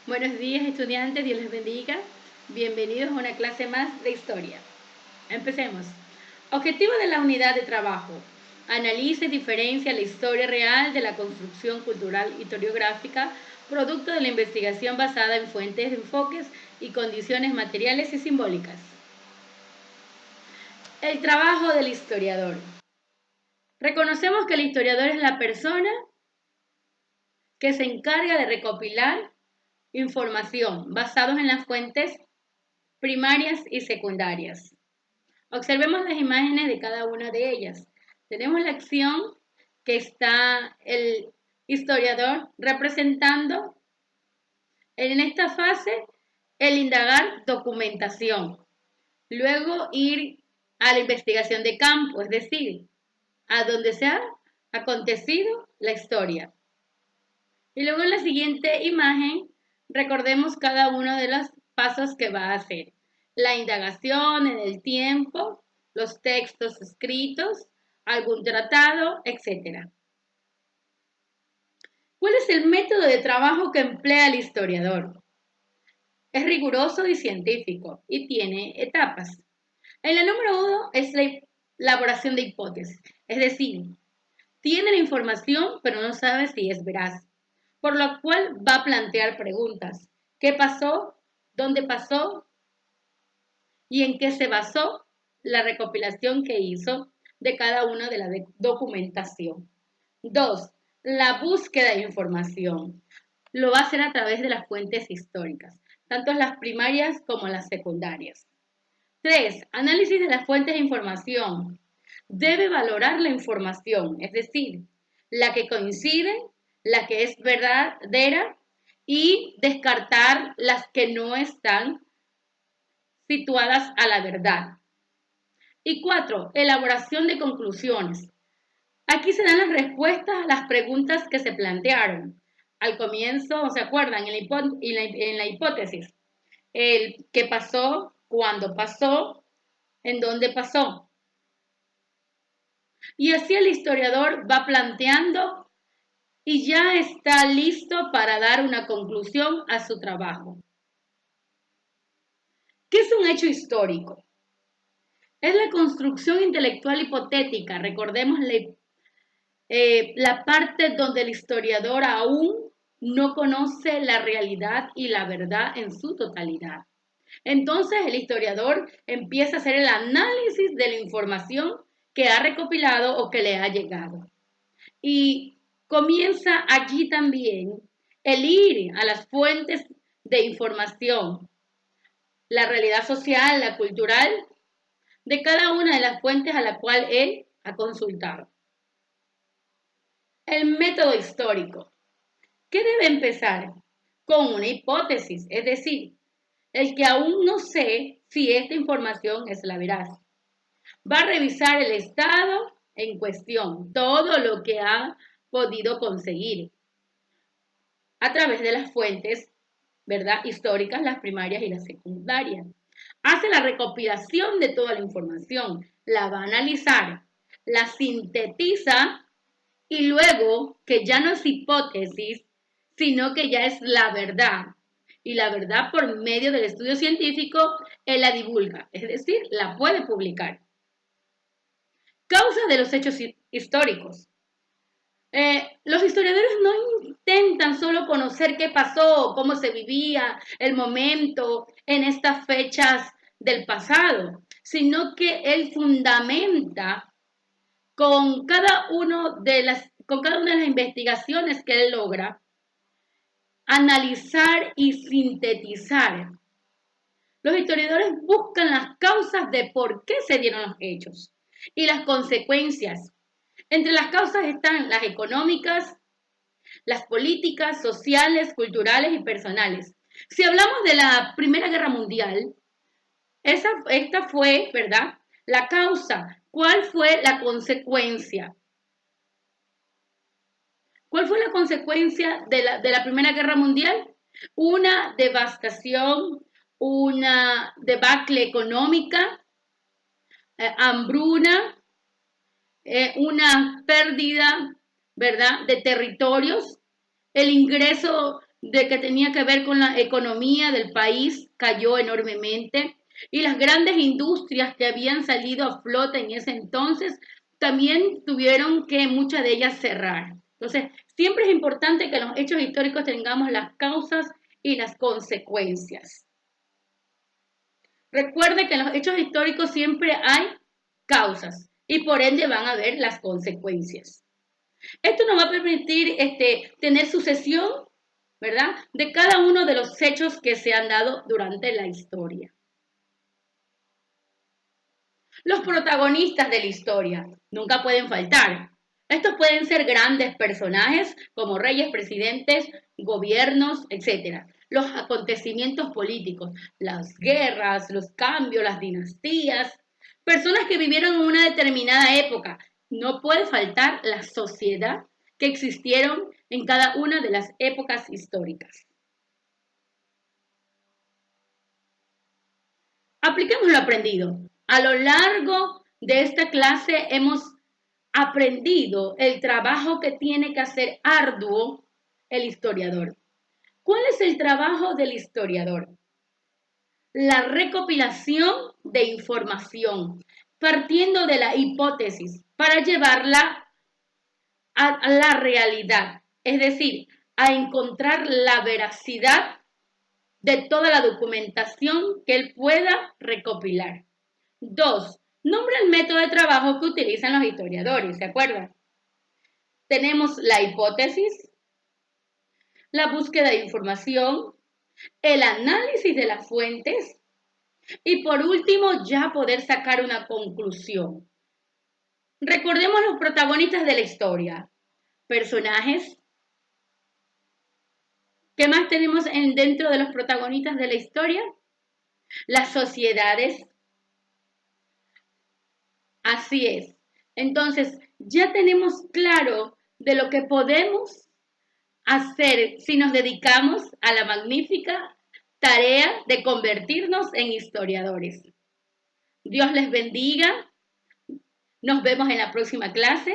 Buenos días, estudiantes, Dios les bendiga. Bienvenidos a una clase más de historia. Empecemos. Objetivo de la unidad de trabajo. Analiza y diferencia la historia real de la construcción cultural historiográfica, producto de la investigación basada en fuentes, enfoques y condiciones materiales y simbólicas. El trabajo del historiador. Reconocemos que el historiador es la persona que se encarga de recopilar información basados en las fuentes primarias y secundarias. Observemos las imágenes de cada una de ellas. Tenemos la acción que está el historiador representando en esta fase el indagar documentación. Luego ir a la investigación de campo, es decir, a donde se ha acontecido la historia. Y luego en la siguiente imagen recordemos cada uno de los pasos que va a hacer. La indagación en el tiempo, los textos escritos, algún tratado, etc. ¿Cuál es el método de trabajo que emplea el historiador? Es riguroso y científico y tiene etapas. En la número 1 es la elaboración de hipótesis, es decir, tiene la información pero no sabe si es veraz, por lo cual va a plantear preguntas. ¿Qué pasó? ¿Dónde pasó? ¿Y en qué se basó la recopilación que hizo de cada una de la documentación? 2. La búsqueda de información. Lo va a hacer a través de las fuentes históricas, tanto las primarias como las secundarias. 3. Análisis de las fuentes de información. Debe valorar la información, es decir, la que coincide, la que es verdadera y descartar las que no están situadas a la verdad. Y 4. Elaboración de conclusiones. Aquí se dan las respuestas a las preguntas que se plantearon. Al comienzo, ¿se acuerdan? En la hipótesis. El qué pasó, cuándo pasó, en dónde pasó. Y así el historiador va planteando y ya está listo para dar una conclusión a su trabajo. ¿Qué es un hecho histórico? Es la construcción intelectual hipotética, recordemos la parte donde el historiador aún no conoce la realidad y la verdad en su totalidad. Entonces el historiador empieza a hacer el análisis de la información que ha recopilado o que le ha llegado. Y comienza allí también el ir a las fuentes de información, la realidad social, la cultural, de cada una de las fuentes a la cual él ha consultado. El método histórico. ¿Qué debe empezar? Con una hipótesis, es decir, el que aún no sé si esta información es la veraz. Va a revisar el estado en cuestión, todo lo que ha podido conseguir a través de las fuentes, ¿verdad? Históricas, las primarias y las secundarias. Hace la recopilación de toda la información, la va a analizar, la sintetiza y luego, que ya no es hipótesis, sino que ya es la verdad. Y la verdad por medio del estudio científico, él la divulga, es decir, la puede publicar. Causas de los hechos históricos. Los historiadores no intentan solo conocer qué pasó, cómo se vivía, el momento en estas fechas del pasado, sino que él fundamenta con cada una de las investigaciones que él logra, analizar y sintetizar. Los historiadores buscan las causas de por qué se dieron los hechos y las consecuencias. Entre las causas están las económicas, las políticas, sociales, culturales y personales. Si hablamos de la Primera Guerra Mundial, esta fue, ¿verdad?, la causa. ¿Cuál fue la consecuencia? ¿Cuál fue la consecuencia de la Primera Guerra Mundial? Una devastación, una debacle económica, hambruna, una pérdida, ¿verdad?, de territorios, el ingreso de que tenía que ver con la economía del país cayó enormemente y las grandes industrias que habían salido a flote en ese entonces también tuvieron que muchas de ellas cerrar. Entonces, siempre es importante que en los hechos históricos tengamos las causas y las consecuencias. Recuerde que en los hechos históricos siempre hay causas y por ende van a haber las consecuencias. Esto nos va a permitir tener sucesión, ¿verdad?, de cada uno de los hechos que se han dado durante la historia. Los protagonistas de la historia nunca pueden faltar. Estos pueden ser grandes personajes como reyes, presidentes, gobiernos, etc. Los acontecimientos políticos, las guerras, los cambios, las dinastías, personas que vivieron en una determinada época. No puede faltar la sociedad que existieron en cada una de las épocas históricas. Apliquemos lo aprendido. A lo largo de esta clase hemos aprendido el trabajo que tiene que hacer arduo el historiador. ¿Cuál es el trabajo del historiador? La recopilación de información, partiendo de la hipótesis para llevarla a la realidad, es decir, a encontrar la veracidad de toda la documentación que él pueda recopilar. 2. Nombra el método de trabajo que utilizan los historiadores, ¿se acuerdan? Tenemos la hipótesis, la búsqueda de información, el análisis de las fuentes y por último ya poder sacar una conclusión. Recordemos los protagonistas de la historia, personajes. ¿Qué más tenemos dentro de los protagonistas de la historia? Las sociedades. Así es. Entonces, ya tenemos claro de lo que podemos hacer si nos dedicamos a la magnífica tarea de convertirnos en historiadores. Dios les bendiga. Nos vemos en la próxima clase.